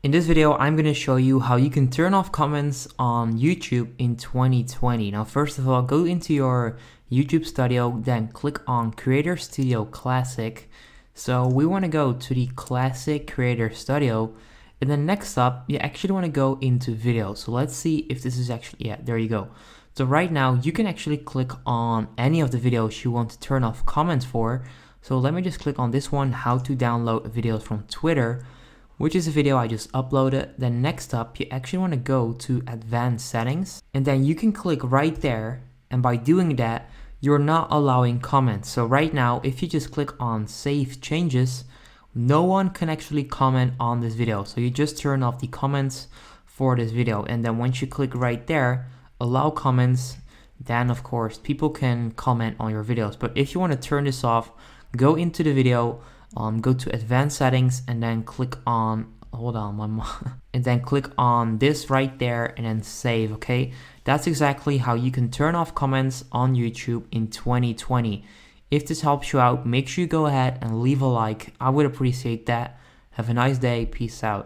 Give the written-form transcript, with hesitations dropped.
In this video, I'm going to show you how you can turn off comments on YouTube in 2020. Now, first of all, go into your YouTube Studio, then click on Creator Studio Classic. So we want to go to the Classic Creator Studio. And then next up, you actually want to go into video. So let's see if this is actually, yeah, there you go. So right now, you can actually click on any of the videos you want to turn off comments for. So let me just click on this one, how to download videos from Twitter, which is a video I just uploaded. Then next up, you actually want to go to advanced settings, and then you can click right there. And by doing that, you're not allowing comments. So right now, if you just click on save changes, no one can actually comment on this video. So you just turn off the comments for this video. And then once you click right there, allow comments, then of course, people can comment on your videos. But if you want to turn this off, go into the video, go to advanced settings, and then click on, and then click on this right there and then save, okay? That's exactly how you can turn off comments on YouTube in 2020. If this helps you out, make sure you go ahead and leave a like. I would appreciate that. Have a nice day. Peace out.